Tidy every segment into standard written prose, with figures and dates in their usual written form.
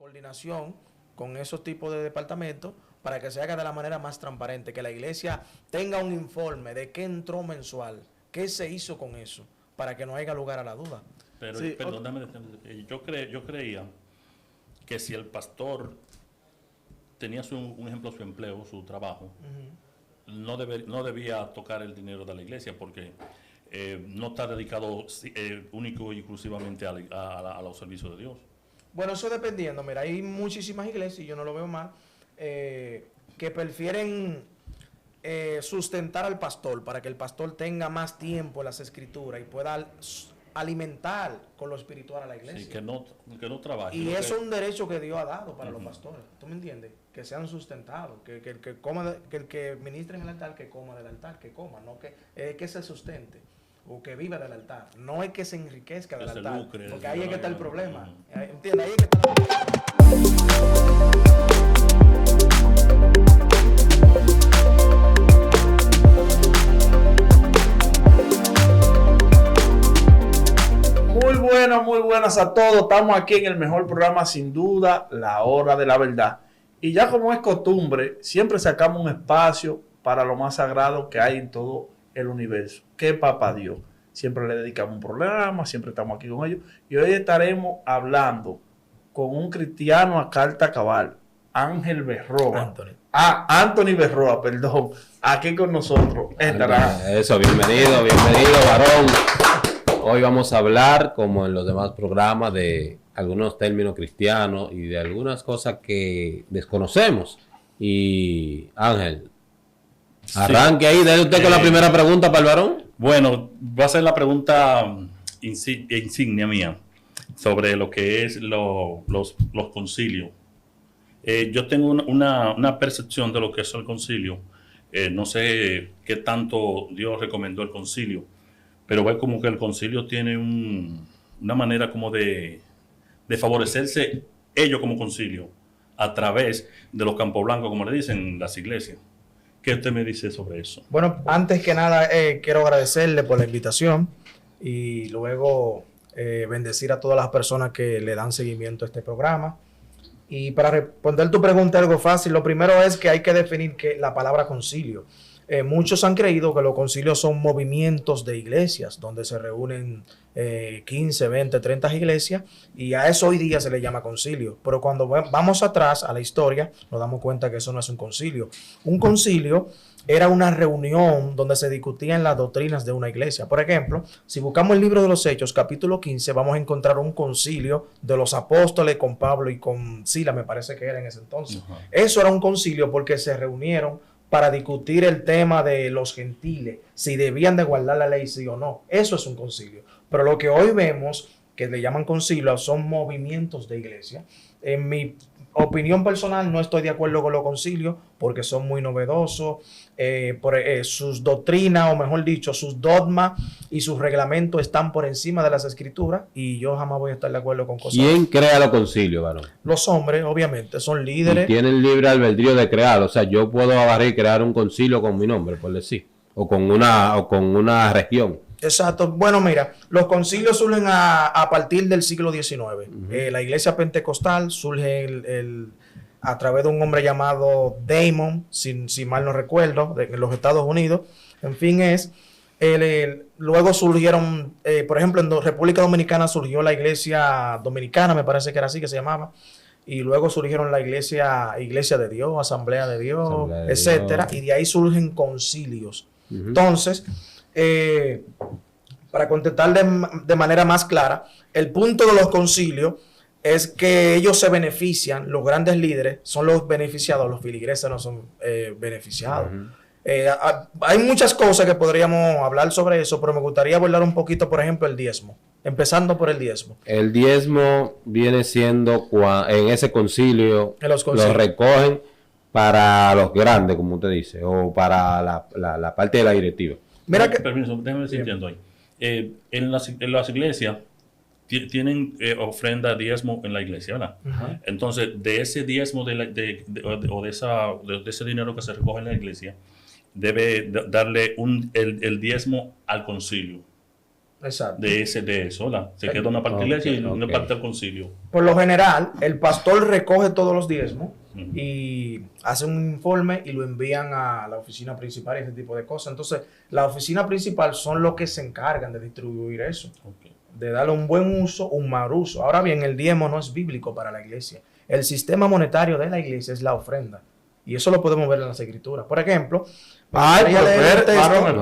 coordinación con esos tipos de departamentos para que se haga de la manera más transparente, que la iglesia tenga un informe de qué entró mensual, qué se hizo con eso, para que no haya lugar a la duda. Pero, Sí, perdón, yo creía que si el pastor tenía un ejemplo, su empleo, su trabajo, no debía tocar el dinero de la iglesia porque no está dedicado único y exclusivamente a los servicios de Dios. Bueno, eso dependiendo. Mira, hay muchísimas iglesias, y yo no lo veo mal, que prefieren sustentar al pastor para que el pastor tenga más tiempo en las escrituras y pueda alimentar con lo espiritual a la iglesia. Sí, que no trabaje. Y eso es un derecho que Dios ha dado para los pastores. ¿Tú me entiendes? Que sean sustentados, que el que coma, que el que ministre en el altar, que coma del altar, que coma, no que se sustente o que viva del altar. No es que se enriquezca del altar, lucre, porque ahí es que está el problema. ¿Entiendes? Ahí es que está el problema. Muy buenas a todos. Estamos aquí en el mejor programa, sin duda, La Hora de la Verdad. Y ya como es costumbre, siempre sacamos un espacio para lo más sagrado que hay en todo el universo, que es Papá Dios. Siempre le dedicamos un programa, siempre estamos aquí con ellos. Y hoy estaremos hablando con un cristiano a carta cabal, Ángel Berroa. Anthony Berroa, perdón. Aquí con nosotros estará. Eso, bienvenido, varón. Hoy vamos a hablar, como en los demás programas, de algunos términos cristianos y de algunas cosas que desconocemos. Y Ángel, arranque ahí, déle usted con la primera pregunta para el varón. Bueno, va a ser la pregunta insignia mía sobre lo que es los concilios. Yo tengo una percepción de lo que es el concilio. No sé qué tanto Dios recomendó el concilio, pero ve como que el concilio tiene una manera como de favorecerse ellos como concilio a través de los campos blancos, como le dicen las iglesias. ¿Qué usted me dice sobre eso? Bueno, antes que nada quiero agradecerle por la invitación y luego bendecir a todas las personas que le dan seguimiento a este programa. Y para responder tu pregunta algo fácil, lo primero es que hay que definir la palabra concilio. Muchos han creído que los concilios son movimientos de iglesias, donde se reúnen 15, 20, 30 iglesias, y a eso hoy día se le llama concilio. Pero cuando vamos atrás a la historia, nos damos cuenta que eso no es un concilio. Un concilio era una reunión donde se discutían las doctrinas de una iglesia. Por ejemplo, si buscamos el libro de los Hechos, capítulo 15, vamos a encontrar un concilio de los apóstoles con Pablo y con Sila, me parece que era en ese entonces. Eso era un concilio porque se reunieron para discutir el tema de los gentiles, si debían de guardar la ley, sí o no. Eso es un concilio. Pero lo que hoy vemos, que le llaman concilio, son movimientos de iglesia. En mi opinión personal, no estoy de acuerdo con los concilios porque son muy novedosos. Sus doctrinas, o mejor dicho, sus dogmas y sus reglamentos están por encima de las escrituras, y yo jamás voy a estar de acuerdo con cosas. ¿Quién crea los concilios, varón? Los hombres, obviamente, son líderes. Y tienen libre albedrío de crear. O sea, yo puedo agarrar y crear un concilio con mi nombre, por decir, o con una región. Exacto. Bueno, mira, los concilios surgen a partir del siglo XIX. La iglesia pentecostal surge a través de un hombre llamado Damon, si mal no recuerdo, en los Estados Unidos. En fin, luego surgieron, por ejemplo, en República Dominicana surgió la iglesia dominicana, me parece que era así que se llamaba. Y luego surgieron la iglesia de Dios, Asamblea de Dios, etcétera. Y de ahí surgen concilios. Entonces, para contestar de manera más clara, el punto de los concilios es que ellos se benefician, los grandes líderes son los beneficiados, los filigreses no son beneficiados. Hay muchas cosas que podríamos hablar sobre eso, pero me gustaría abordar un poquito, por ejemplo, el diezmo. Empezando por el diezmo. El diezmo viene siendo, en ese concilio, lo recogen para los grandes, como usted dice, o para la parte de la directiva. Mira que, permiso, déjame decir, entiendo ahí. En las iglesias tienen ofrenda, diezmo en la iglesia, ¿verdad? Entonces, de ese diezmo de ese dinero que se recoge en la iglesia, debe darle el diezmo al concilio. Exacto. de eso, ¿verdad? Se queda una parte de la iglesia y una Ok. parte del concilio. Por lo general, el pastor recoge todos los diezmos Ujú. y hace un informe y lo envían a la oficina principal y ese tipo de cosas. Entonces, la oficina principal son los que se encargan de distribuir eso, Ok. de darle un buen uso, un mal uso. Ahora bien, el diezmo no es bíblico para la iglesia. El sistema monetario de la iglesia es la ofrenda. Y eso lo podemos ver en las escrituras. Por ejemplo, Ay, voy a leer el texto. varón,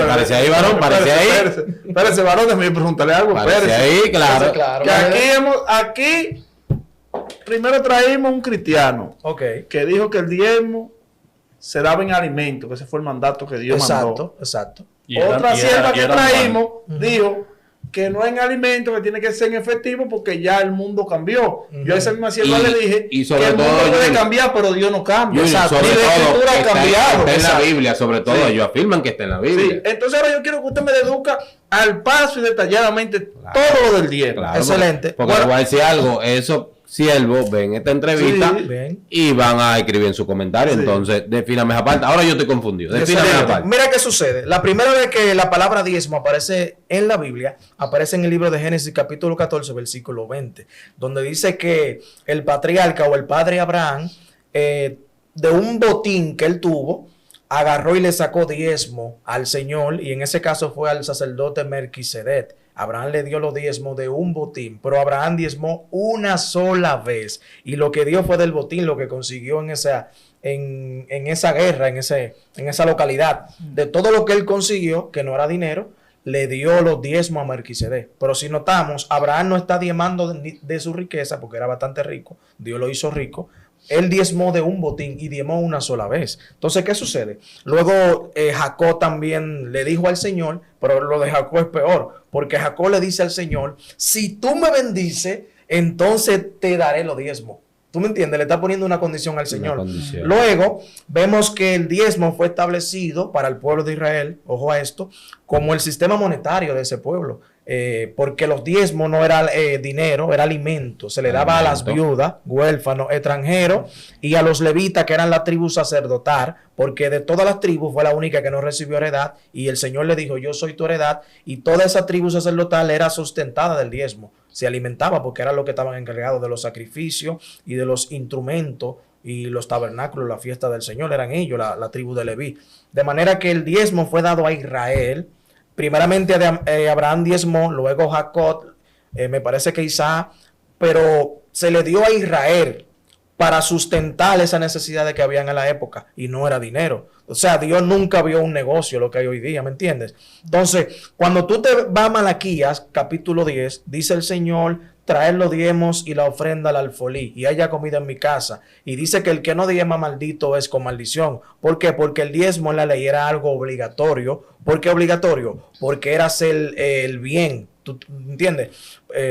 Parece ahí, varón, parece ahí. Espérese, varón, déjame preguntarle algo, Parece espérese. ahí, claro. Claro. Que aquí primero traímos un cristiano Ok. que dijo que el diezmo se daba en alimento, que ese fue el mandato que Dios mandó. Exacto, exacto. Otra sierva que traímos Ujú. dijo que no en alimento, que tiene que ser en efectivo porque ya el mundo cambió. Yo a esa misma sierva Y- le dije y sobre que el mundo todo, puede Junior, cambiar, pero Dios no cambia. Junior, Exacto. sobre Ni la todo, escritura ha está cambiado. en la Exacto. Biblia, sobre todo. Sí. Ellos afirman que está en la Sí, Biblia. entonces ahora yo quiero que usted me deduzca al paso y detalladamente todo lo del diezmo. Claro, Excelente. Porque Bueno. le voy a decir algo. Esos siervos ven esta entrevista Sí. Bien. y van a escribir en su comentario. Sí. Entonces, defíname esa parte. Ahora yo estoy confundido. Defíname esa Excelente. parte. Mira qué sucede. La primera vez que la palabra diezmo aparece en la Biblia, aparece en el libro de Génesis capítulo 14, versículo 20, donde dice que el patriarca o el padre Abraham, de un botín que él tuvo, agarró y le sacó diezmo al Señor, y en ese caso fue al sacerdote Melquisedec. Abraham le dio los diezmos de un botín, pero Abraham diezmó una sola vez, y lo que dio fue del botín, lo que consiguió en esa guerra, en esa localidad. De todo lo que él consiguió, que no era dinero, le dio los diezmos a Melquisedec. Pero si notamos, Abraham no está diezmando de su riqueza, porque era bastante rico, Dios lo hizo rico. Él diezmó de un botín y diezmó una sola vez. Entonces, ¿qué sucede? Luego Jacob también le dijo al Señor, pero lo de Jacob es peor, porque Jacob le dice al Señor, si tú me bendices, entonces te daré los diezmos. ¿Tú me entiendes? Le está poniendo una condición al Señor. condición. Luego, vemos que el diezmo fue establecido para el pueblo de Israel, ojo a esto, como el sistema monetario de ese pueblo. Porque los diezmos no era dinero, era alimento. Se le daba a las viudas, huérfanos, extranjeros y a los levitas, que eran la tribu sacerdotal, porque de todas las tribus fue la única que no recibió heredad, y el Señor le dijo, yo soy tu heredad, y toda esa tribu sacerdotal era sustentada del diezmo. Se alimentaba porque eran los que estaban encargados de los sacrificios y de los instrumentos y los tabernáculos, la fiesta del Señor, eran ellos, la tribu de Leví. De manera que el diezmo fue dado a Israel. Primeramente Abraham diezmó, luego Jacob, me parece que Isaac, pero se le dio a Israel para sustentar esa necesidad que había en la época, y no era dinero. O sea, Dios nunca vio un negocio lo que hay hoy día, ¿me entiendes? Entonces, cuando tú te vas a Malaquías, capítulo 10, dice el Señor, traer los diezmos y la ofrenda al alfolí, y haya comida en mi casa. Y dice que el que no diezma maldito es con maldición. ¿Por qué? Porque el diezmo en la ley era algo obligatorio. ¿Por qué obligatorio? Porque era hacer el bien. ¿Tú entiendes?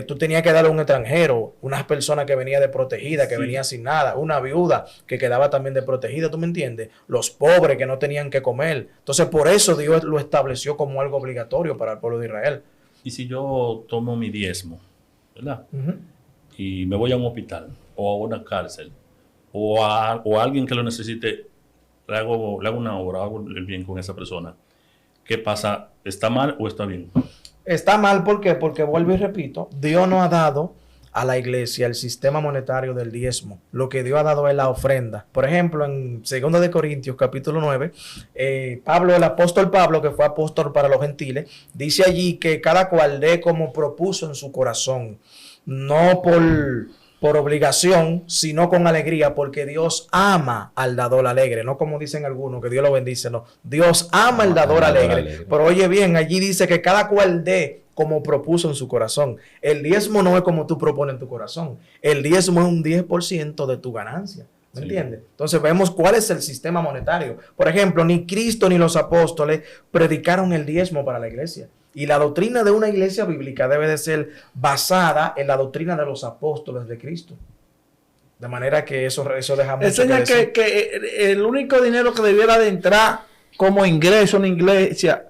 Tú tenías que darle a un extranjero, una persona que venía desprotegida, que venía sin nada, una viuda que quedaba también desprotegida, ¿tú me entiendes? Los pobres que no tenían que comer. Entonces, por eso Dios lo estableció como algo obligatorio para el pueblo de Israel. Y si yo tomo mi diezmo, ¿verdad? Ujú. Y me voy a un hospital o a una cárcel o a alguien que lo necesite, le hago una obra, hago el bien con esa persona. ¿Qué pasa? ¿Está mal o está bien? Está mal, ¿por qué? Porque vuelvo y repito, Dios no ha dado a la iglesia el sistema monetario del diezmo. Lo que Dios ha dado es la ofrenda. Por ejemplo, en 2 de Corintios, capítulo 9, Pablo, el apóstol Pablo, que fue apóstol para los gentiles, dice allí que cada cual dé como propuso en su corazón, no por obligación, sino con alegría, porque Dios ama al dador alegre, no como dicen algunos, que Dios lo bendice, no. Dios ama al dador alegre. Pero oye bien, allí dice que cada cual dé como propuso en su corazón. El diezmo no es como tú propones en tu corazón. El diezmo es un 10% de tu ganancia. ¿Me entiendes? Entonces vemos cuál es el sistema monetario. Por ejemplo, ni Cristo ni los apóstoles predicaron el diezmo para la iglesia. Y la doctrina de una iglesia bíblica debe de ser basada en la doctrina de los apóstoles de Cristo. De manera que eso deja mucho Enseña que decir. que el único dinero que debiera de entrar como ingreso en la iglesia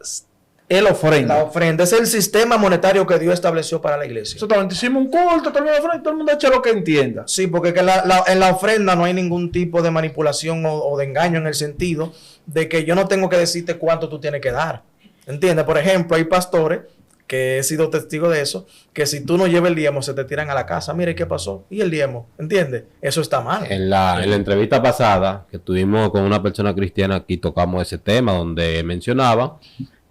es la ofrenda. La ofrenda es el sistema monetario que Dios estableció para la iglesia. Exactamente. Hicimos un culto, todo el mundo echa lo que entienda. Sí, porque en la ofrenda no hay ningún tipo de manipulación o de engaño, en el sentido de que yo no tengo que decirte cuánto tú tienes que dar. ¿Entiendes? Por ejemplo, hay pastores que he sido testigo de eso, que si tú no llevas el diezmo se te tiran a la casa. Mire qué pasó. ¿Y el diezmo? ¿Entiendes? Eso está mal. En la entrevista pasada que tuvimos con una persona cristiana, aquí tocamos ese tema donde mencionaba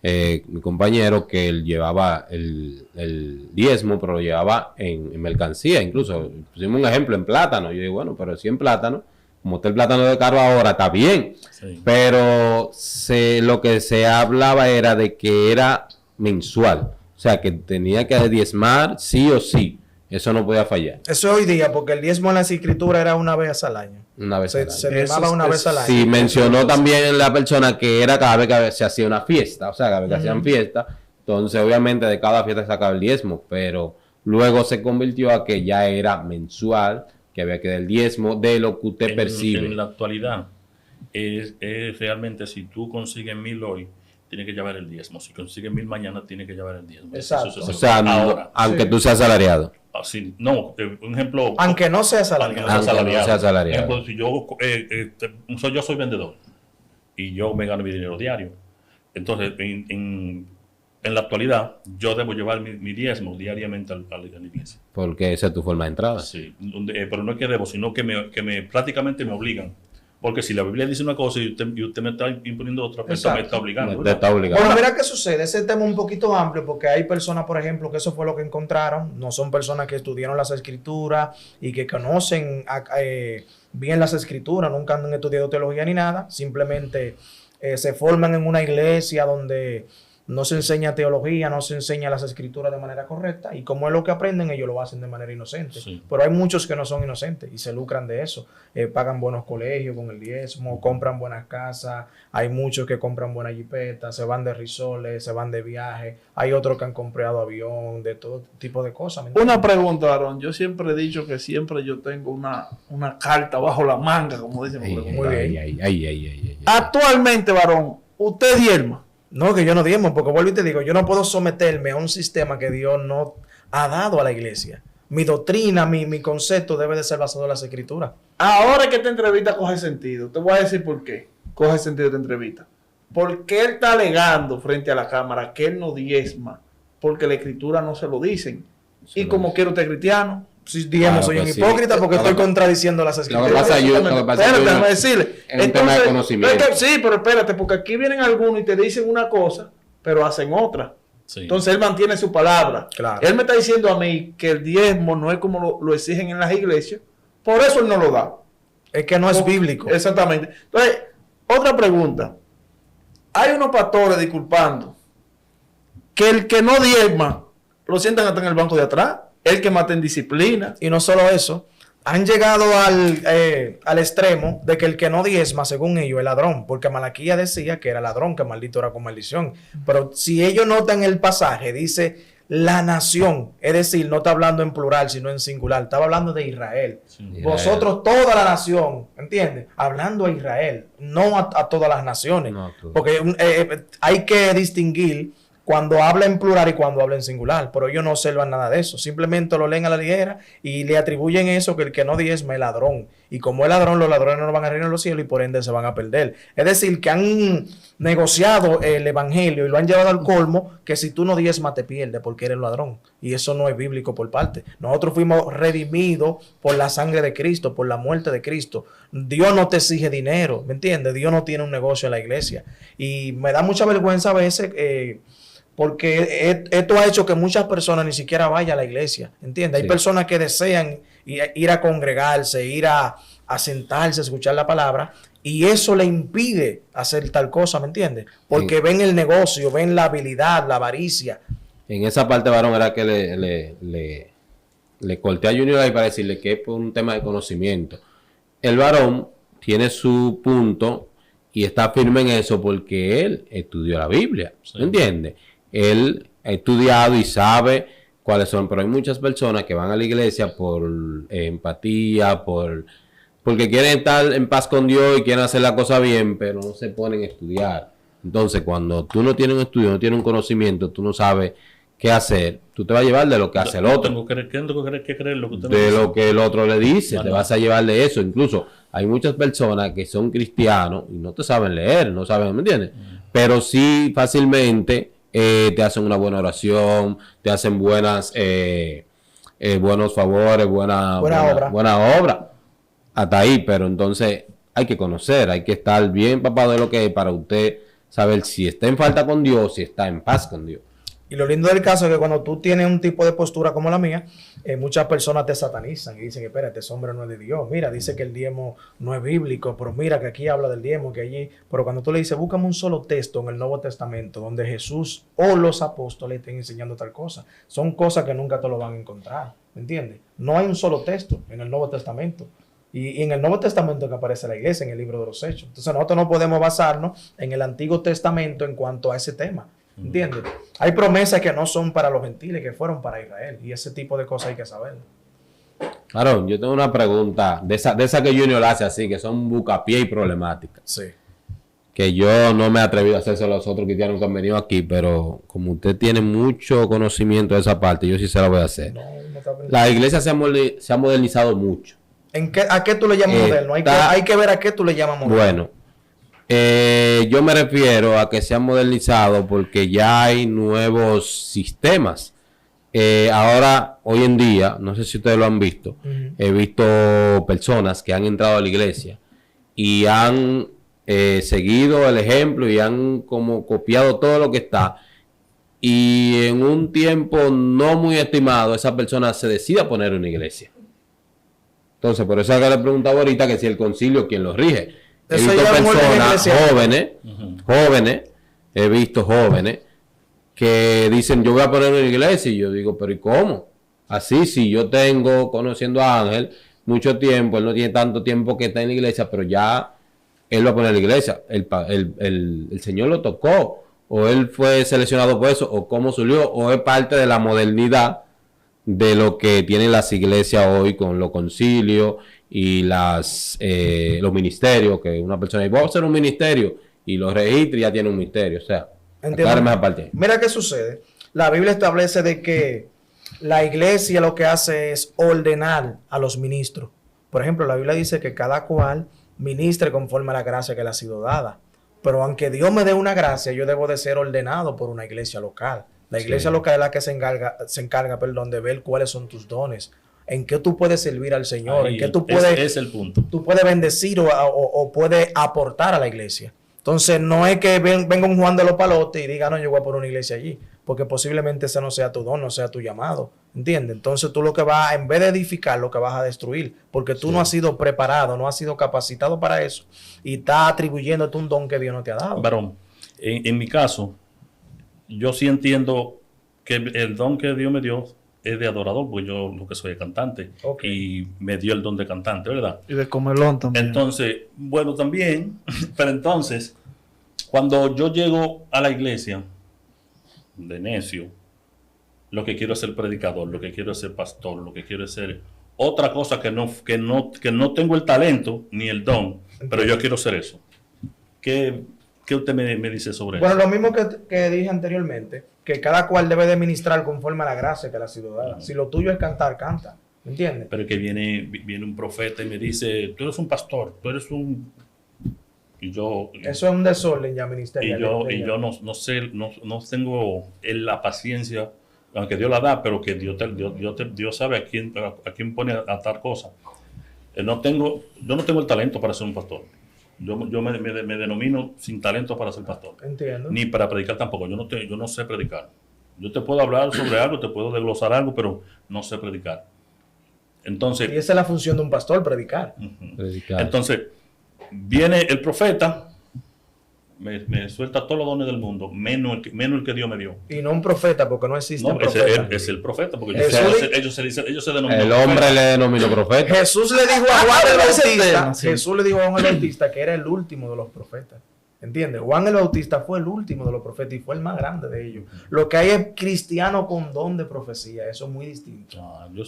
mi compañero que él llevaba el diezmo, pero lo llevaba en mercancía. Incluso pusimos un ejemplo en plátano. Yo digo, bueno, pero si en plátano, como está el plátano de caro ahora, está bien. Sí. Pero lo que se hablaba era de que era mensual. O sea, que tenía que diezmar sí o sí. Eso no podía fallar. Eso es hoy día, porque el diezmo en las escrituras era una vez al año. Una vez al año. Se diezmaba una vez al año. Sí, mencionó también la persona que era cada vez que se hacía una fiesta. O sea, cada vez que hacían fiesta. Entonces, obviamente, de cada fiesta sacaba el diezmo. Pero luego se convirtió a que ya era mensual, que había que dar el diezmo de lo que usted percibe. En la actualidad, es realmente si tú consigues 1,000 hoy, tiene que llevar el diezmo. Si consigue 1,000 mañana, tiene que llevar el diezmo. Exacto. O sea, ahora, aunque tú seas asalariado. Así, no, un ejemplo. Aunque no sea asalariado. Aunque no sea asalariado. Por ejemplo, si yo soy vendedor y yo me gano mi dinero diario, entonces en la actualidad yo debo llevar mi diezmo diariamente a la iglesia. Porque esa es tu forma de entrada. Sí, pero no es que debo, sino que prácticamente me obligan. Porque si la Biblia dice una cosa y usted me está imponiendo otra, pues me está obligando. Me está obligando. Bueno, mira qué sucede. Ese tema es un poquito amplio porque hay personas, por ejemplo, que eso fue lo que encontraron. No son personas que estudiaron las escrituras y que conocen bien las escrituras, nunca han estudiado teología ni nada. Simplemente se forman en una iglesia donde no se enseña teología, no se enseña las escrituras de manera correcta y como es lo que aprenden, ellos lo hacen de manera inocente. Sí. Pero hay muchos que no son inocentes y se lucran de eso. Pagan buenos colegios con el diezmo, compran buenas casas, hay muchos que compran buenas jipetas, se van de risoles, se van de viaje, hay otros que han comprado avión, de todo tipo de cosas. Una pregunta, Aarón. Yo siempre he dicho que siempre yo tengo una carta bajo la manga, como dicen. Muy bien. Actualmente, varón, ¿usted diezma? No, que yo no diezmo, porque vuelvo y te digo, yo no puedo someterme a un sistema que Dios no ha dado a la iglesia. Mi doctrina, mi concepto debe de ser basado en las escrituras. Ahora que esta entrevista coge sentido, te voy a decir por qué coge sentido esta entrevista. Porque él está alegando frente a la cámara que él no diezma, porque la escritura no se lo dicen. Y como quiere usted cristiano, si digamos, soy un hipócrita porque estoy contradiciendo las escrituras. Lo que pasa espérate, déjame decirle. Es un tema de conocimiento. Sí, pero espérate, porque aquí vienen algunos y te dicen una cosa, pero hacen otra. Sí. Entonces él mantiene su palabra. Claro. Él me está diciendo a mí que el diezmo no es como lo exigen en las iglesias, por eso él no lo da. Es que no es bíblico. Exactamente. Entonces, otra pregunta. Hay unos pastores disculpando que el que no diezma lo sientan hasta en el banco de atrás. El que mata en disciplina. Y no solo eso, han llegado al extremo de que el que no diezma, según ellos, es ladrón. Porque Malaquía decía que era ladrón, que maldito era con maldición. Pero si ellos notan el pasaje, dice la nación. Es decir, no está hablando en plural, sino en singular. Estaba hablando de Israel. Sí, vosotros, toda la nación, ¿entiendes? Hablando a Israel, no a todas las naciones. No, porque hay que distinguir cuando habla en plural y cuando habla en singular, pero ellos no observan nada de eso, simplemente lo leen a la ligera y le atribuyen eso, que el que no diezma es ladrón, y como es ladrón, los ladrones no van a reinar en los cielos y por ende se van a perder. Es decir, que han negociado el evangelio y lo han llevado al colmo, que si tú no diezmas te pierdes porque eres ladrón, y eso no es bíblico por parte. Nosotros fuimos redimidos por la sangre de Cristo, por la muerte de Cristo. Dios no te exige dinero, ¿me entiendes? Dios no tiene un negocio en la iglesia, y me da mucha vergüenza a veces porque esto ha hecho que muchas personas ni siquiera vayan a la iglesia, ¿entiendes? Hay personas que desean ir a congregarse, ir a sentarse, a escuchar la palabra, y eso le impide hacer tal cosa, ¿me entiendes? Porque ven el negocio, ven la habilidad, la avaricia. En esa parte, varón, era que le corté a Junior ahí para decirle que es por un tema de conocimiento. El varón tiene su punto y está firme en eso porque él estudió la Biblia, ¿me entiendes? Él ha estudiado y sabe cuáles son, pero hay muchas personas que van a la iglesia por empatía, porque quieren estar en paz con Dios y quieren hacer la cosa bien, pero no se ponen a estudiar. Entonces, cuando tú no tienes un estudio, no tienes un conocimiento, tú no sabes qué hacer, tú te vas a llevar de lo que hace el otro. Tengo que creer lo que usted de lo que el otro le dice, te vas a llevar de eso. Incluso hay muchas personas que son cristianos y no te saben leer, no saben, ¿me entiendes? Pero sí fácilmente te hacen una buena oración, te hacen buenos favores, buena obra. Hasta ahí, pero entonces hay que conocer, hay que estar bien empapado de lo que es para usted saber si está en falta con Dios, si está en paz con Dios. Y lo lindo del caso es que cuando tú tienes un tipo de postura como la mía, muchas personas te satanizan y dicen, espérate, ese hombre no es de Dios. Mira, dice que el diezmo no es bíblico, pero mira que aquí habla del diezmo, que allí. Pero cuando tú le dices, búscame un solo texto en el Nuevo Testamento donde Jesús o los apóstoles estén enseñando tal cosa. Son cosas que nunca te lo van a encontrar, ¿me entiendes? No hay un solo texto en el Nuevo Testamento. Y en el Nuevo Testamento que aparece la iglesia, en el libro de los Hechos. Entonces nosotros no podemos basarnos en el Antiguo Testamento en cuanto a ese tema. ¿Entiendes? Hay promesas que no son para los gentiles, que fueron para Israel. Y ese tipo de cosas hay que saberlo. Aaron, yo tengo una pregunta de esa que Junior hace así, que son bucapié y problemáticas. Sí. Que yo no me he atrevido a hacerse a los otros cristianos que han venido aquí, pero como usted tiene mucho conocimiento de esa parte, yo sí se la voy a hacer. La iglesia se ha modernizado mucho. ¿A qué tú le llamas moderno? Hay que ver a qué tú le llamas moderno. Bueno, yo me refiero a que se han modernizado porque ya hay nuevos sistemas. Ahora, hoy en día, no sé si ustedes lo han visto, he visto personas que han entrado a la iglesia y han seguido el ejemplo y han como copiado todo lo que está. Y en un tiempo no muy estimado, esa persona se decide a poner una iglesia. Entonces, por eso es que le preguntaba ahorita que si el concilio, ¿quién lo rige? He visto personas jóvenes, he visto jóvenes que dicen, yo voy a poner una iglesia, y yo digo, pero ¿y cómo? Así, si yo tengo, conociendo a Ángel, mucho tiempo, él no tiene tanto tiempo que está en la iglesia, pero ya él va a poner la iglesia, el Señor lo tocó, o él fue seleccionado por eso, o cómo surgió, o es parte de la modernidad de lo que tienen las iglesias hoy con los concilios y los ministerios, que una persona dice, voy a hacer un ministerio, y los registra y ya tiene un ministerio. O sea, aclárame esa parte. Mira qué sucede. La Biblia establece de que la iglesia lo que hace es ordenar a los ministros. Por ejemplo, la Biblia dice que cada cual ministre conforme a la gracia que le ha sido dada. Pero aunque Dios me dé una gracia, yo debo de ser ordenado por una iglesia local. La iglesia local es la que se encarga, de ver cuáles son tus dones, en qué tú puedes servir al Señor, en qué tú puedes, es el punto. Tú puedes bendecir o puedes aportar a la iglesia. Entonces, no es que venga un Juan de los Palotes y diga, no, yo voy a poner una iglesia allí, porque posiblemente ese no sea tu don, no sea tu llamado, ¿entiendes? Entonces, tú lo que vas, en vez de edificar, lo que vas a destruir, porque tú no has sido preparado, no has sido capacitado para eso, y estás atribuyéndote un don que Dios no te ha dado. Varón, en mi caso, yo sí entiendo que el don que Dios me dio es de adorador, porque yo lo que soy cantante, y me dio el don de cantante, ¿verdad? Y de comelón también. Entonces, bueno, también, pero entonces, cuando yo llego a la iglesia de necio, lo que quiero es ser predicador, lo que quiero es ser pastor, lo que quiero es ser otra cosa que no tengo el talento ni el don, pero yo quiero ser eso. ¿Qué usted me dice sobre eso? Bueno, lo mismo que dije anteriormente, que cada cual debe de ministrar conforme a la gracia que le ha sido dada. Si lo tuyo es cantar, canta. ¿Me entiendes? Pero que viene un profeta y me dice, tú eres un pastor, tú eres un... Y yo... Eso es un desorden ya ministerial. Y yo no sé, no tengo la paciencia, aunque Dios la da, pero que Dios sabe a quién pone a tal cosa. Yo no tengo el talento para ser un pastor. Yo me denomino sin talento para ser pastor. Entiendo. Ni para predicar tampoco. Yo no sé predicar. Yo te puedo hablar sobre algo, te puedo desglosar algo, pero no sé predicar. Entonces, y esa es la función de un pastor, predicar. Predicar. Entonces, viene el profeta, me suelta todos los dones del mundo, menos el que Dios me dio. Y no un profeta, porque no existe un profeta. Es el profeta, porque ellos se denominan. El hombre le denominó profeta. Jesús le dijo a Juan el Bautista, Jesús le dijo a Juan el Bautista que era el último de los profetas. ¿Entiendes? Juan el Bautista fue el último de los profetas y fue el más grande de ellos. Lo que hay es cristiano con don de profecía. Eso es muy distinto.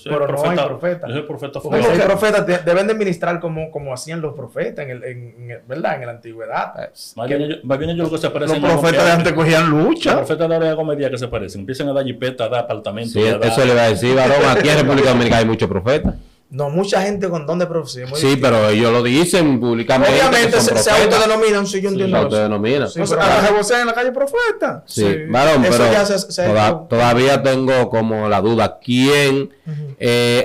Pero no hay profeta. Yo soy profeta. Porque los profetas deben de ministrar como hacían los profetas ¿verdad? En la antigüedad. Más bien ellos lo que se parecen. Los profetas de antes cogían lucha. Los profetas de ahora de comedia que se parecen. Empiezan a dar jipeta, a dar apartamentos. Sí, eso le va a decir, varón, aquí en República Dominicana hay muchos profetas. No, mucha gente con don de profecía. Muy Sí, difícil. pero ellos lo dicen públicamente. Obviamente que son se profetas. autodenominan, sí, yo Se entiendo eso. autodenominan. Sí, O sea, pero- a la rebocean en la calle profeta. Sí, Sí. varón, Eso pero ya se- todavía tengo como la duda. ¿Quién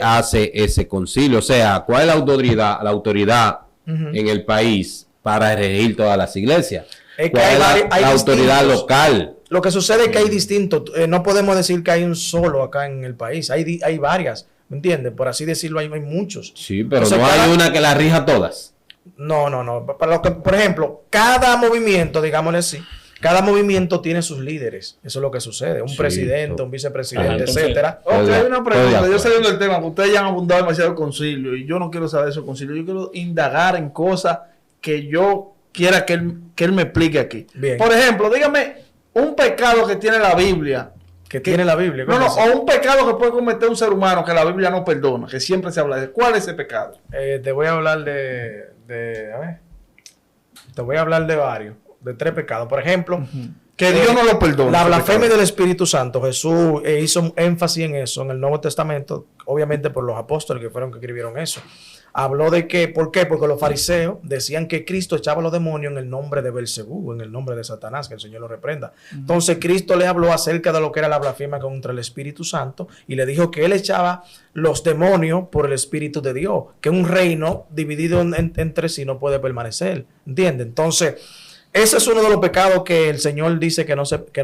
hace ese concilio? O sea, ¿cuál es la autoridad Ujú. en el país para regir todas las iglesias? Es que ¿Cuál hay es hay la autoridad distintos. local? Lo que sucede es que hay distintos. No podemos decir que hay un solo acá en el país. Hay varias, ¿me entiendes? Por así decirlo, hay muchos. Sí, pero Entonces, no cada- hay una que la rija todas. No. Para lo que, por ejemplo, cada movimiento, digámosle así, cada movimiento tiene sus líderes. Eso es lo que sucede. Un Sí, presidente, so- un vicepresidente, Ajá, entonces- etcétera. Ok, Estoy hay de- una estoy de pregunta. Yo acuerdo. saliendo del tema, porque ustedes ya han abundado demasiado el concilio y yo no quiero saber de esos concilios. Yo quiero indagar en cosas que yo quiera que él me explique aquí. Bien. Por ejemplo, dígame un pecado que tiene la Biblia. Que tiene la Biblia. No, ¿cómo no, así? o un pecado que puede cometer un ser humano que la Biblia no perdona, que siempre se habla de. ¿Cuál es ese pecado? Te voy a hablar a ver. Te voy a hablar de varios, de 3 pecados. Por ejemplo, Que Dios no lo perdona. la ese blasfemia pecado. del Espíritu Santo. Jesús hizo énfasis en eso en el Nuevo Testamento, obviamente por los apóstoles que fueron que escribieron eso. Habló de que, ¿por qué? Porque los fariseos decían que Cristo echaba a los demonios en el nombre de Belcebú, en el nombre de Satanás, que el Señor lo reprenda. Entonces Cristo le habló acerca de lo que era la blasfemia contra el Espíritu Santo y le dijo que él echaba los demonios por el Espíritu de Dios, que un reino dividido entre sí no puede permanecer. ¿Entiendes? Entonces, ese es uno de los pecados que el Señor dice que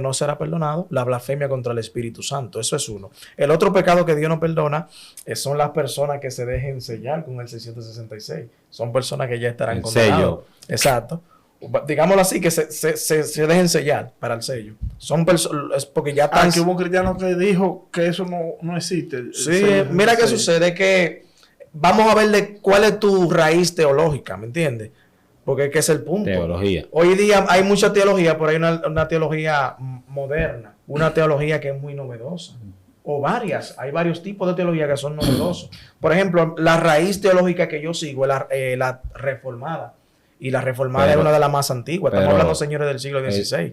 no será perdonado, la blasfemia contra el Espíritu Santo. Eso es uno. El otro pecado que Dios no perdona son las personas que se dejen sellar con el 666. Son personas que ya estarán El condenadas. sello. Exacto. Digámoslo así, que se dejen sellar para el sello. Es porque ya están... Que hubo un cristiano que dijo que eso no existe. Sí, mira qué sucede, que vamos a ver de cuál es tu raíz teológica, ¿me entiendes? Porque es que es el punto. Teología. Hoy día hay mucha teología, pero hay una teología moderna, una teología que es muy novedosa. O varias, hay varios tipos de teología que son novedosos. Por ejemplo, la raíz teológica que yo sigo es la reformada. Y la reformada Pero- es una de las más antiguas. Estamos pero- hablando, señores, del siglo XVI.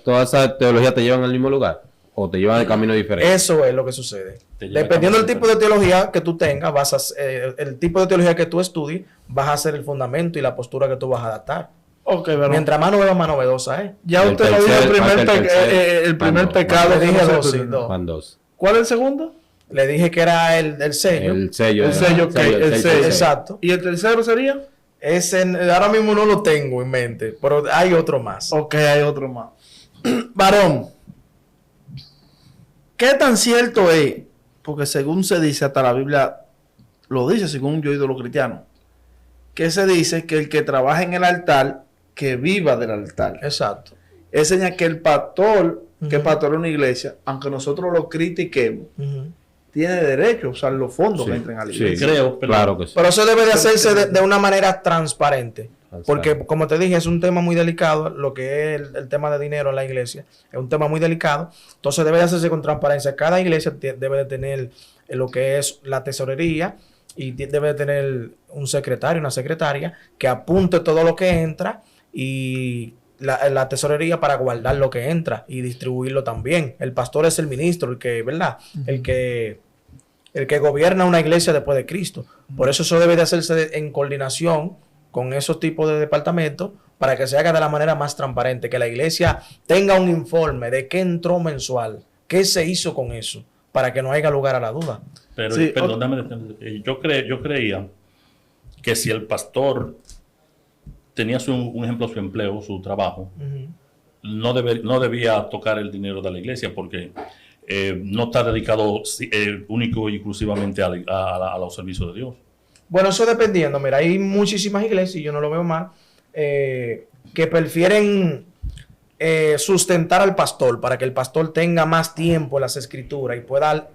¿Toda esa teología te llevan al mismo lugar? ¿O te llevan de camino diferente? Eso es lo que sucede. Te lleva Dependiendo del camino tipo de teología que tú tengas, el tipo de teología que tú estudies, vas a hacer el fundamento y la postura que tú vas a adaptar. Ok, pero Mientras más nueva, más novedosa es. ya El usted lo dijo, tercer, el primer, falta el tercer. el primer Van pecado. dos. que Le no dije se dos, sí, perdona. dos. Van dos. ¿Cuál es el segundo? Le dije que era el sello. El sello. El sello, que el sello. Exacto. ¿Y el tercero sería? Ahora mismo no lo tengo en mente, pero hay otro más. Ok, hay otro más. Varón, ¿qué tan cierto es? Porque según se dice, hasta la Biblia lo dice, según yo he oído los cristianos, que se dice que el que trabaja en el altar, que viva del altar. Exacto. Es señal que el pastor, que Ujú. pastorea una iglesia, aunque nosotros lo critiquemos, Ujú. tiene derecho a usar los fondos Sí, que entren a la sí, iglesia. Creo, pero- claro que sí. Pero eso debe de hacerse de una manera transparente. Transparente. Porque, como te dije, es un tema muy delicado. Lo que es el tema de dinero en la iglesia es un tema muy delicado. Entonces, debe de hacerse con transparencia. Cada iglesia debe de tener lo que es la tesorería y debe de tener un secretario, una secretaria que apunte todo lo que entra y la tesorería para guardar lo que entra y distribuirlo también. El pastor es el ministro, el que, ¿verdad? El que gobierna una iglesia después de Cristo. Por eso debe de hacerse en coordinación con esos tipos de departamentos para que se haga de la manera más transparente, que la iglesia tenga un informe de qué entró mensual, qué se hizo con eso, para que no haya lugar a la duda. Pero, Sí, perdóname, yo creía que si el pastor tenía un ejemplo, su empleo, su trabajo, Ujú. no debía tocar el dinero de la iglesia porque no está dedicado único y exclusivamente a los servicios de Dios. Bueno, eso dependiendo. Mira, hay muchísimas iglesias, y yo no lo veo mal, que prefieren sustentar al pastor para que el pastor tenga más tiempo en las escrituras y pueda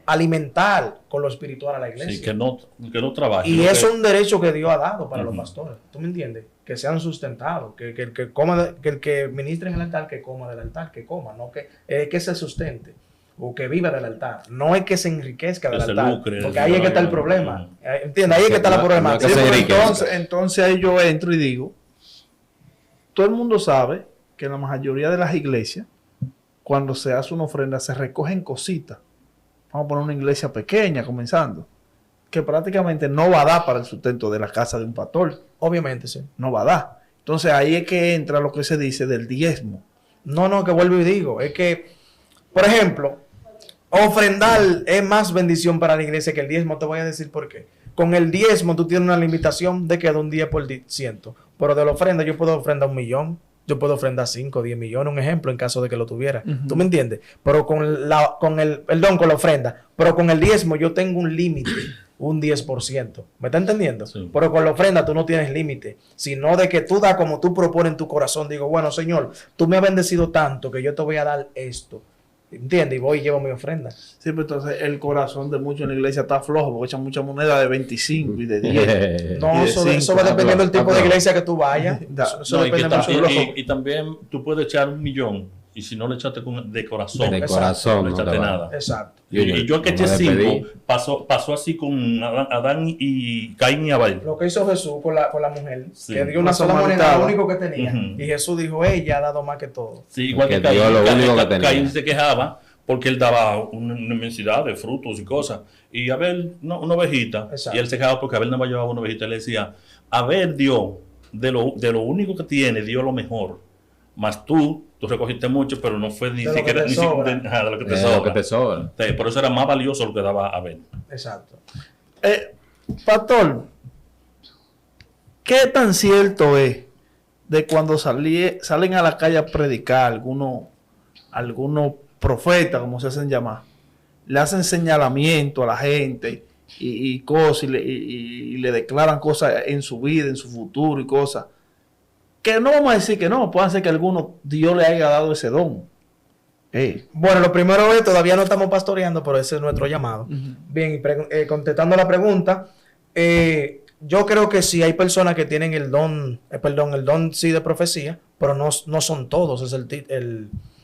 alimentar con lo espiritual a la iglesia. Sí, que no trabaje. Y Lo eso que- es un derecho que Dios ha dado para los Ujú. pastores. ¿Tú me entiendes? Que sean sustentados, que el que coma, que el que ministre en el altar, que coma del altar, que coma, no que se sustente o que viva del altar. No es que se enriquezca del Que se altar, lucre, porque ahí es que está el no, problema. no. ¿Entiendes? Ahí es que está la No, problemática. no, que Sí, se pero enriquezca. entonces ahí yo entro y digo, todo el mundo sabe que en la mayoría de las iglesias, cuando se hace una ofrenda, se recogen cositas. Vamos a poner una iglesia pequeña comenzando. que prácticamente no va a dar para el sustento de la casa de un pastor. Obviamente, sí. No va a dar. Entonces ahí es que entra lo que se dice del diezmo. No, que vuelvo y digo, es que, por ejemplo, ofrendar es más bendición para la iglesia que el diezmo. Te voy a decir por qué. Con el diezmo tú tienes una limitación de que de un 10%. Pero de la ofrenda yo puedo ofrendar 1,000,000. Yo puedo ofrendar 5, 10 millones, un ejemplo, en caso de que lo tuviera. ¿Tú me entiendes? Pero con la ofrenda. Pero con el diezmo yo tengo un límite, un 10%. ¿Me está entendiendo? Sí. Pero con la ofrenda tú no tienes límite, sino de que tú das como tú propones en tu corazón. Digo, bueno, Señor, tú me has bendecido tanto que yo te voy a dar esto. ¿Entiendes? Y voy y llevo mi ofrenda. Sí, pero entonces el corazón de muchos en la iglesia está flojo porque echan muchas monedas de 25 y de 10. No, y de eso 5. va dependiendo del tipo de iglesia que tú vayas. Eso No, y, depende mucho. y también tú puedes echar 1,000,000 y si no le echaste de corazón, De Exacto. corazón. no le No echaste te va. nada. Exacto. Y yo que eché no me 5, despedí. pasó así con Adán y Caín y Abel. Lo que hizo Jesús con la mujer, Sí. que dio una La sola moneda, samaritana. lo único que tenía. Ujú. Y Jesús dijo, ella ha dado más que todo. Sí, igual que Porque dio lo único que tenía. Caín se quejaba porque él daba una inmensidad de frutos y cosas. Y Abel, no, una ovejita. Exacto. Y él se quejaba porque Abel no me llevaba una ovejita. Él le decía, Abel dio, de lo único que tiene, dio lo mejor. Mas tú recogiste mucho, pero no fue ni De lo siquiera que te sobra. de lo que te Lo sobra. que te sobra. Sí, por eso era más valioso lo que daba Abel. Exacto. Pastor, ¿qué tan cierto es de cuando salen a la calle a predicar algunos profetas, como se hacen llamar, le hacen señalamiento a la gente y cosas y le declaran cosas en su vida, en su futuro y cosas? Que no vamos a decir que no, puede ser que a algunos Dios le haya dado ese don. Bueno, lo primero es, todavía no estamos pastoreando, pero ese es nuestro llamado. Bien, y contestando la pregunta, yo creo que sí hay personas que tienen el don sí de profecía, pero no son todos, esa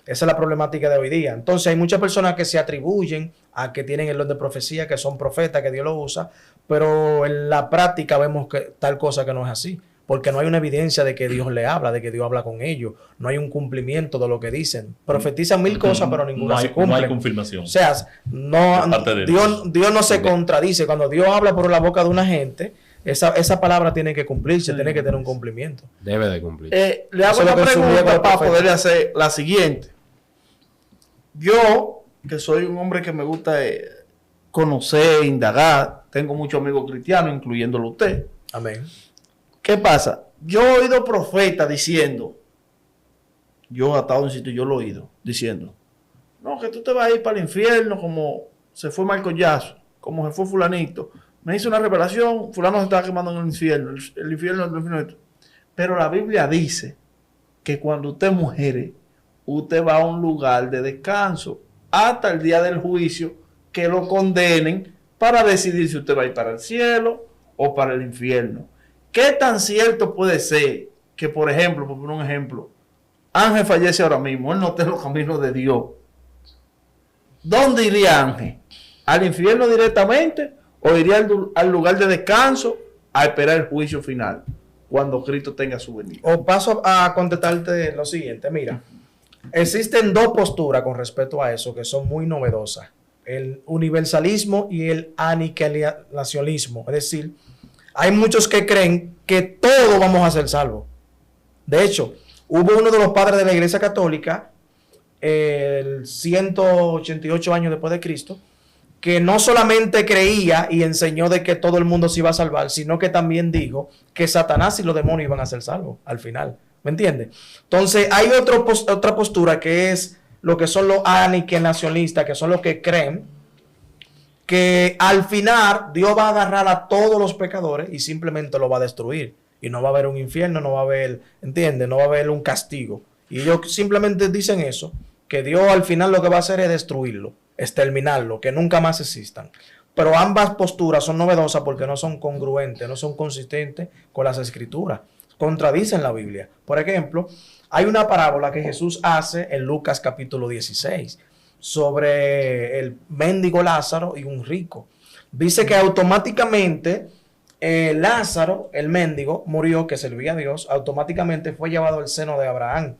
es la problemática de hoy día. Entonces hay muchas personas que se atribuyen a que tienen el don de profecía, que son profetas, que Dios lo usa, pero en la práctica vemos que tal cosa que no es así. Porque no hay una evidencia de que Dios le habla, de que Dios habla con ellos. No hay un cumplimiento de lo que dicen. Profetizan 1000 cosas, pero ninguna se cumple. No hay confirmación. O sea, De parte de Dios no se contradice. Cuando Dios habla por la boca de una gente, esa palabra tiene que cumplirse, tiene que tener un cumplimiento. Debe de cumplir. Le hago Eso es una lo que subía con pregunta el para profeta. poderle hacer la siguiente. Yo, que soy un hombre que me gusta conocer, indagar, tengo muchos amigos cristianos, incluyéndolo usted. Amén. ¿Qué pasa? Yo he oído profetas diciendo, yo he estado en sitio, yo lo he oído, diciendo, no, que tú te vas a ir para el infierno como se fue Marco Yazo, como se fue fulanito. Me hizo una revelación, fulano se estaba quemando en el infierno, el infierno. Pero la Biblia dice que cuando usted muere, usted va a un lugar de descanso hasta el día del juicio que lo condenen para decidir si usted va a ir para el cielo o para el infierno. ¿Qué tan cierto puede ser que, por ejemplo, por poner un ejemplo, Ángel fallece ahora mismo, él no está en los caminos de Dios? ¿Dónde iría Ángel? ¿Al infierno directamente o iría al lugar de descanso a esperar el juicio final cuando Cristo tenga su venida? O paso a contestarte lo siguiente. Mira, existen dos posturas con respecto a eso que son muy novedosas. El universalismo y el aniquilacionismo. Es decir, hay muchos que creen que todos vamos a ser salvos. De hecho, hubo uno de los padres de la Iglesia Católica, el 188 años después de Cristo, que no solamente creía y enseñó de que todo el mundo se iba a salvar, sino que también dijo que Satanás y los demonios iban a ser salvos al final. ¿Me entiendes? Entonces, hay otra postura que es lo que son los aniquilacionistas, que son los que creen que al final Dios va a agarrar a todos los pecadores y simplemente lo va a destruir. Y no va a haber un infierno, no va a haber, ¿entiendes? No va a haber un castigo. Y ellos simplemente dicen eso, que Dios al final lo que va a hacer es destruirlo, exterminarlo, que nunca más existan. Pero ambas posturas son novedosas porque no son congruentes, no son consistentes con las escrituras. Contradicen la Biblia. Por ejemplo, hay una parábola que Jesús hace en Lucas capítulo 16 sobre el mendigo Lázaro y un rico. Dice que automáticamente Lázaro, el mendigo, murió, que servía a Dios, automáticamente fue llevado al seno de Abraham.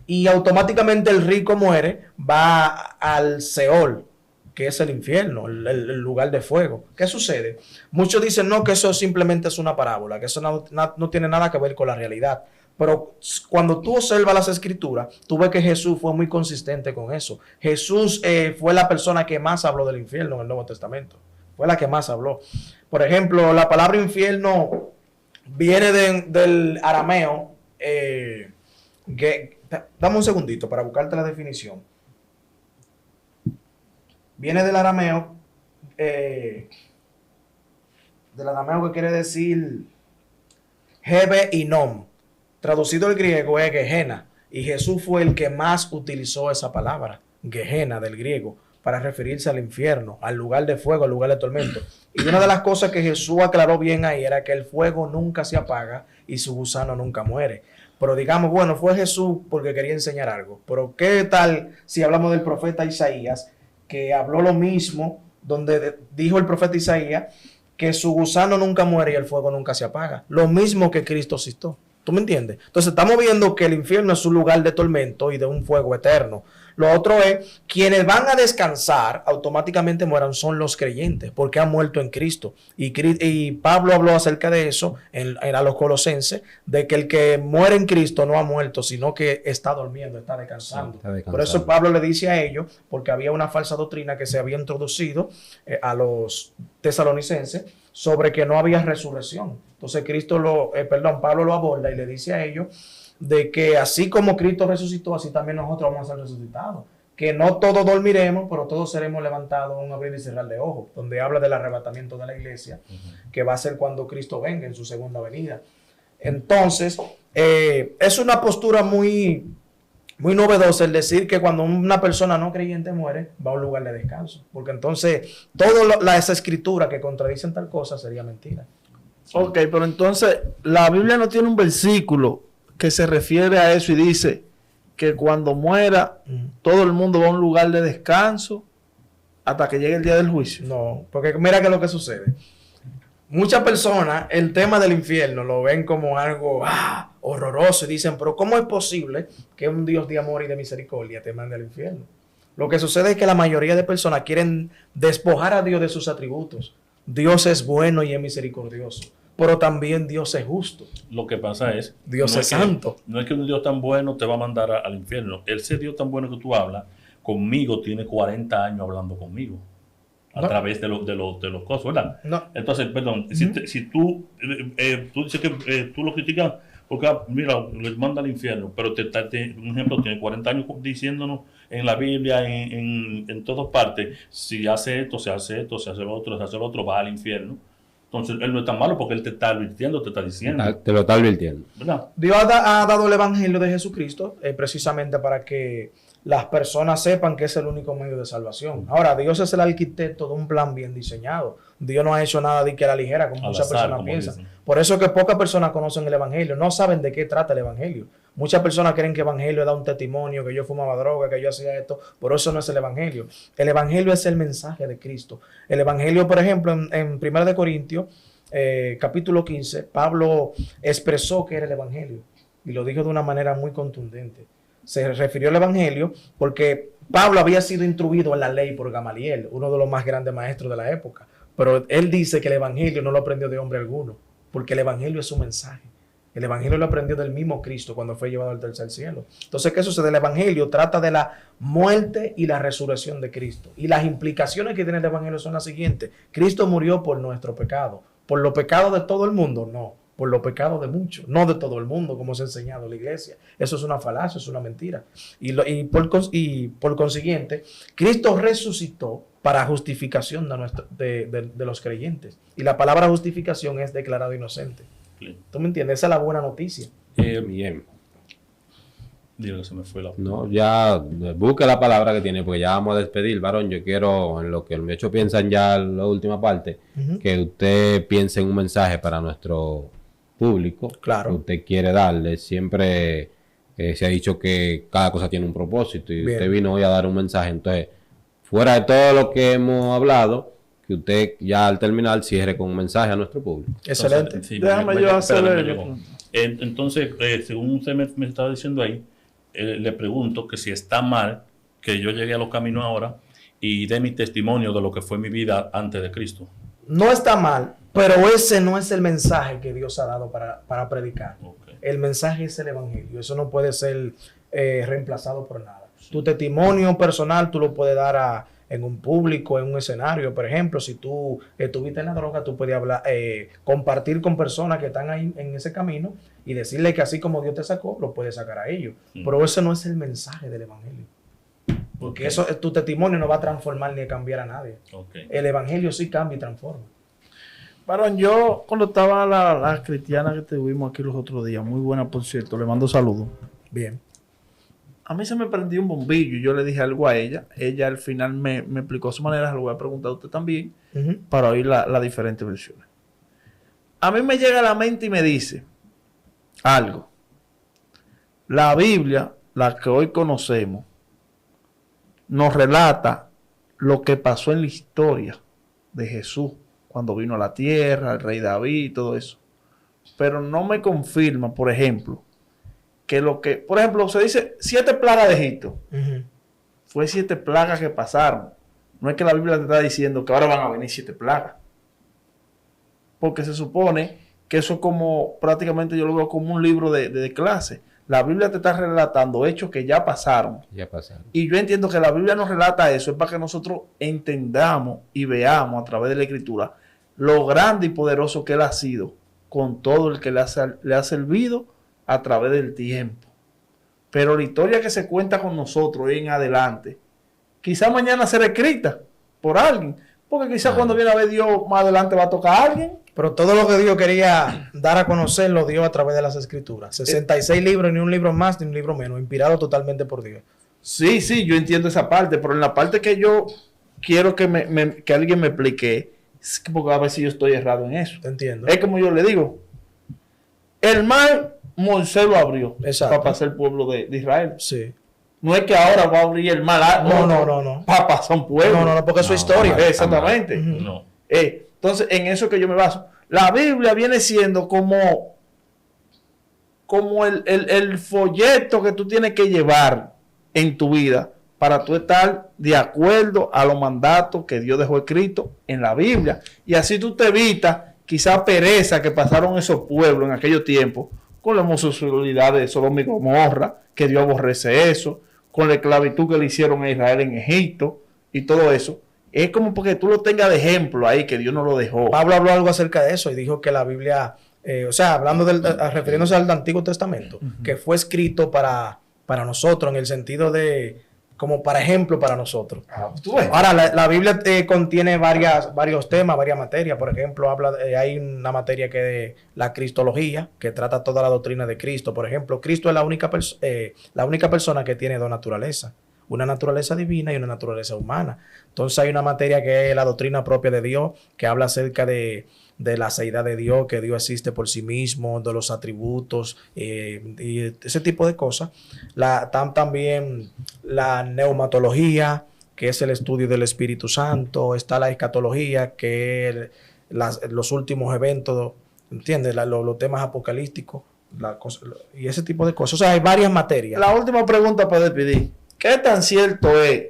Y automáticamente el rico muere, va al Seol, que es el infierno, el lugar de fuego. ¿Qué sucede? Muchos dicen no, que eso simplemente es una parábola, que eso no tiene nada que ver con la realidad. Pero cuando tú observas las escrituras, tú ves que Jesús fue muy consistente con eso. Jesús fue la persona que más habló del infierno en el Nuevo Testamento. Fue la que más habló. Por ejemplo, la palabra infierno viene del arameo. Dame un segundito para buscarte la definición. Viene del arameo que quiere decir Hebe y Nom. Traducido al griego es Gehenna. Y Jesús fue el que más utilizó esa palabra, Gehenna del griego, para referirse al infierno, al lugar de fuego, al lugar de tormento. Y una de las cosas que Jesús aclaró bien ahí era que el fuego nunca se apaga y su gusano nunca muere. Pero digamos, bueno, fue Jesús porque quería enseñar algo. Pero ¿qué tal si hablamos del profeta Isaías, que habló lo mismo, donde dijo el profeta Isaías que su gusano nunca muere y el fuego nunca se apaga? Lo mismo que Cristo citó. ¿Tú me entiendes? Entonces estamos viendo que el infierno es un lugar de tormento y de un fuego eterno. Lo otro es, quienes van a descansar automáticamente mueran son los creyentes, porque han muerto en Cristo. Y Pablo habló acerca de eso a los Colosenses, de que el que muere en Cristo no ha muerto, sino que está durmiendo, está descansando. Sí, está descansando. Por eso Pablo le dice a ellos, porque había una falsa doctrina que se había introducido a los tesalonicenses, sobre que no había resurrección. Entonces Pablo lo aborda y le dice a ellos de que así como Cristo resucitó, así también nosotros vamos a ser resucitados. Que no todos dormiremos, pero todos seremos levantados en un abrir y cerrar de ojos, donde habla del arrebatamiento de la iglesia, que va a ser cuando Cristo venga en su segunda venida. Entonces, es una postura muy novedosa el decir que cuando una persona no creyente muere, va a un lugar de descanso. Porque entonces, todas las escrituras que contradicen tal cosa sería mentira. Ok, pero entonces, la Biblia no tiene un versículo que se refiere a eso y dice que cuando muera, todo el mundo va a un lugar de descanso hasta que llegue el día del juicio. No, porque mira que lo que sucede. Muchas personas el tema del infierno lo ven como algo horroroso y dicen, pero ¿cómo es posible que un Dios de amor y de misericordia te mande al infierno? Lo que sucede es que la mayoría de personas quieren despojar a Dios de sus atributos. Dios es bueno y es misericordioso, pero también Dios es justo. Lo que pasa es... Dios es santo. No es que un Dios tan bueno te va a mandar al infierno. Ese Dios tan bueno que tú hablas, conmigo tiene 40 años hablando conmigo. A través de los cosas, ¿verdad? No. Entonces, perdón, si tú dices que tú lo criticas porque, mira, les manda al infierno, pero un ejemplo, tiene 40 años diciéndonos en la Biblia, en todas partes, si hace esto, se hace esto, se hace lo otro, va al infierno. Entonces, él no es tan malo porque él te está advirtiendo, te está diciendo. Te lo está advirtiendo. ¿Verdad? Dios ha dado el evangelio de Jesucristo precisamente para que las personas sepan que es el único medio de salvación. Ahora, Dios es el arquitecto de un plan bien diseñado. Dios no ha hecho nada de que a la ligera, como muchas personas piensan. Por eso es que pocas personas conocen el evangelio, no saben de qué trata el evangelio. Muchas personas creen que el evangelio da un testimonio, que yo fumaba droga, que yo hacía esto, por eso no es el evangelio. El evangelio es el mensaje de Cristo. El evangelio, por ejemplo, en 1 Corintios, capítulo 15, Pablo expresó que era el evangelio y lo dijo de una manera muy contundente. Se refirió al evangelio porque Pablo había sido instruido en la ley por Gamaliel, uno de los más grandes maestros de la época. Pero él dice que el evangelio no lo aprendió de hombre alguno, porque el evangelio es su mensaje. El evangelio lo aprendió del mismo Cristo cuando fue llevado al tercer cielo. Entonces, ¿qué sucede? El evangelio trata de la muerte y la resurrección de Cristo. Y las implicaciones que tiene el evangelio son las siguientes. Cristo murió por nuestro pecado. ¿Por los pecados de todo el mundo? No. Por los pecados de muchos, no de todo el mundo, como se ha enseñado la iglesia. Eso es una falacia, es una mentira. Y por consiguiente, Cristo resucitó para justificación de los creyentes. Y la palabra justificación es declarado inocente. Sí. ¿Tú me entiendes? Esa es la buena noticia. Bien. Digo que se me fue la... No, ya busque la palabra que tiene, porque ya vamos a despedir, varón. Yo quiero, en lo que los muchachos piensan ya en la última parte, que usted piense en un mensaje para nuestro público. Claro. Que usted quiere darle. Siempre se ha dicho que cada cosa tiene un propósito y usted vino hoy a dar un mensaje. Entonces, fuera de todo lo que hemos hablado, que usted ya al terminar cierre con un mensaje a nuestro público. Excelente. Entonces, sí, déjame yo hacerle... Entonces, según usted me estaba diciendo ahí, le pregunto que si está mal que yo llegue a Los Caminos ahora y dé mi testimonio de lo que fue mi vida antes de Cristo. No está mal, pero ese no es el mensaje que Dios ha dado para predicar. Okay. El mensaje es el evangelio. Eso no puede ser reemplazado por nada. Sí. Tu testimonio personal tú lo puedes dar en un público, en un escenario. Por ejemplo, si tú estuviste en la droga, tú puedes hablar, compartir con personas que están ahí en ese camino y decirle que así como Dios te sacó, lo puedes sacar a ellos. Pero ese no es el mensaje del evangelio. Porque eso, tu testimonio no va a transformar ni a cambiar a nadie. Okay. El evangelio sí cambia y transforma. Varón, yo cuando estaba la cristiana que tuvimos aquí los otros días, muy buena por cierto, le mando saludos. Bien. A mí se me prendió un bombillo y yo le dije algo a ella. Ella al final me explicó su manera, se lo voy a preguntar a usted también, para oír las diferentes versiones. A mí me llega a la mente y me dice algo. La Biblia, la que hoy conocemos, nos relata lo que pasó en la historia de Jesús, cuando vino a la tierra, el rey David y todo eso. Pero no me confirma, por ejemplo, que por ejemplo, se dice 7 plagas de Egipto. Fue 7 plagas que pasaron. No es que la Biblia te está diciendo que ahora van a venir 7 plagas. Porque se supone que eso como, prácticamente yo lo veo como un libro de clase. La Biblia te está relatando hechos que ya pasaron. Ya pasaron. Y yo entiendo que la Biblia nos relata eso, es para que nosotros entendamos y veamos a través de la Escritura lo grande y poderoso que Él ha sido con todo el que le ha servido a través del tiempo. Pero la historia que se cuenta con nosotros en adelante, quizá mañana será escrita por alguien, porque quizá cuando viene a ver Dios más adelante va a tocar a alguien. Pero todo lo que Dios quería dar a conocer lo dio a través de las Escrituras. 66 libros, ni un libro más, ni un libro menos, inspirado totalmente por Dios. Sí, yo entiendo esa parte, pero en la parte que yo quiero que alguien me explique, es porque a ver si yo estoy errado en eso. Te entiendo. Es como yo le digo, el mar Moisés lo abrió. Exacto. Para pasar el pueblo de Israel. Sí. No es que ahora va a abrir el mar. No. Para pasar un pueblo. No, porque es su historia. Exactamente. No. Entonces, en eso que yo me baso. La Biblia viene siendo como el folleto que tú tienes que llevar en tu vida para tú estar de acuerdo a los mandatos que Dios dejó escritos en la Biblia. Y así tú te evitas quizá pereza que pasaron esos pueblos en aquellos tiempos con la homosexualidad de Sodoma y Gomorra, que Dios aborrece eso, con la esclavitud que le hicieron a Israel en Egipto y todo eso. Es como porque tú lo tengas de ejemplo ahí, que Dios no lo dejó. Pablo habló algo acerca de eso y dijo que la Biblia, refiriéndose al Antiguo Testamento, que fue escrito para nosotros en el sentido de, como para ejemplo para nosotros. Ahora, la Biblia contiene varios temas, varias materias. Por ejemplo, hay una materia que de la cristología, que trata toda la doctrina de Cristo. Por ejemplo, Cristo es la única persona que tiene 2 naturalezas. Una naturaleza divina y una naturaleza humana. Entonces hay una materia que es la doctrina propia de Dios, que habla acerca de la seidad de Dios, que Dios existe por sí mismo, de los atributos y ese tipo de cosas. También la neumatología, que es el estudio del Espíritu Santo. Está la escatología, que es los últimos eventos, ¿entiendes? Los temas apocalípticos y ese tipo de cosas. O sea, hay varias materias. La última pregunta para despedir. ¿Qué tan cierto es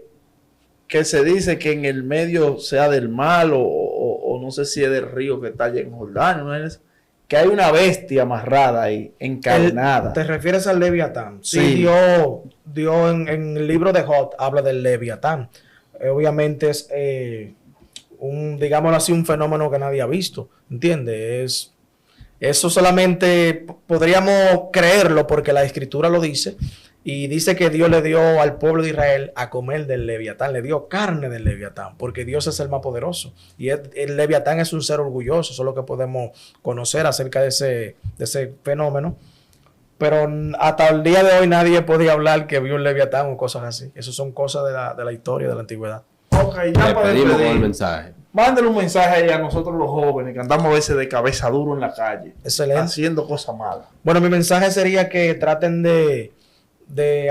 que se dice que en el medio sea del mar o no sé si es del río que está allá en Jordania, ¿no es? Que hay una bestia amarrada ahí, encarnada? ¿Te refieres al Leviatán? Sí. Dios en el libro de Job habla del Leviatán. Obviamente es digámoslo así, un fenómeno que nadie ha visto, ¿entiendes? Eso solamente podríamos creerlo porque la Escritura lo dice. Y dice que Dios le dio al pueblo de Israel a comer del Leviatán, le dio carne del Leviatán, porque Dios es el más poderoso. Y el Leviatán es un ser orgulloso, eso es lo que podemos conocer acerca de ese fenómeno. Pero hasta el día de hoy nadie podía hablar que vio un Leviatán o cosas así. Eso son cosas de la historia, de la antigüedad. Ok, ya para pedimos con el mensaje. Mándale un mensaje ahí a nosotros los jóvenes que andamos a veces de cabeza duro en la calle. Excelente. Haciendo cosas malas. Bueno, mi mensaje sería que traten de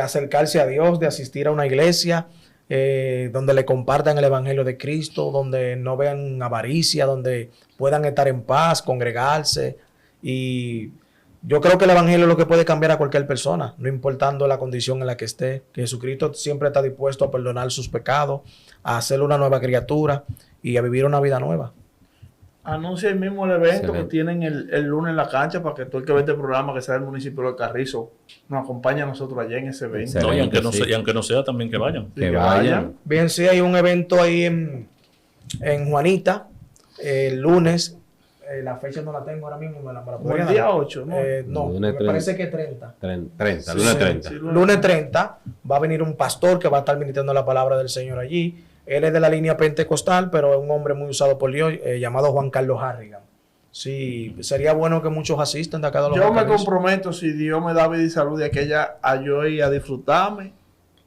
acercarse a Dios, de asistir a una iglesia donde le compartan el evangelio de Cristo, donde no vean avaricia, donde puedan estar en paz, congregarse y Yo creo que el evangelio es lo que puede cambiar a cualquier persona, no importando la condición en la que esté. Que Jesucristo siempre está dispuesto a perdonar sus pecados, a hacerle una nueva criatura y a vivir una vida nueva. Anuncia el mismo el evento Excelente. que tienen el lunes en la cancha para que todo el que ve este programa, que sea del municipio de Carrizo, nos acompañe a nosotros allá en ese evento. Excelente. No, y aunque no, Sí. y aunque no sea, también que vayan. Y Que vayan. Bien, sí, hay un evento ahí en Juanita, el lunes. La fecha no la tengo ahora mismo, me la Como podría el día dar. 8, ¿no? No, Lunes me 30. parece que 30. 30, Sí, lunes sí, 30. sí. Lunes 30 va a venir un pastor que va a estar ministrando la palabra del Señor allí. Él es de la línea pentecostal, pero es un hombre muy usado por Dios, llamado Juan Carlos Harrigan. Sí, sería bueno que muchos asistan de acá de los Yo me Carrizos. comprometo, si Dios me da vida y salud, de aquella a yo ir a disfrutarme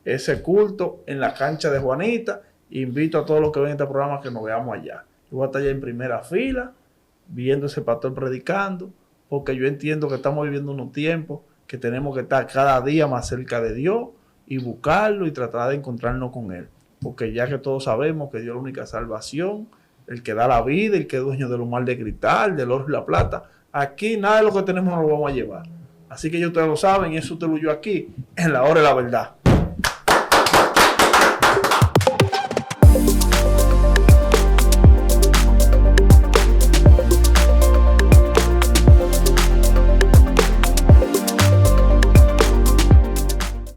ese culto en la cancha de Juanita. Invito a todos los que ven este programa que nos veamos allá. Yo voy a estar allá en primera fila, viendo ese pastor predicando, porque yo entiendo que estamos viviendo unos tiempos que tenemos que estar cada día más cerca de Dios y buscarlo y tratar de encontrarnos con Él. Porque ya que todos sabemos que Dios es la única salvación, el que da la vida, el que es dueño de los mal de cristal, del oro y la plata, aquí nada de lo que tenemos nos lo vamos a llevar. Así que ya ustedes lo saben y eso te lo yo aquí en la hora de la verdad.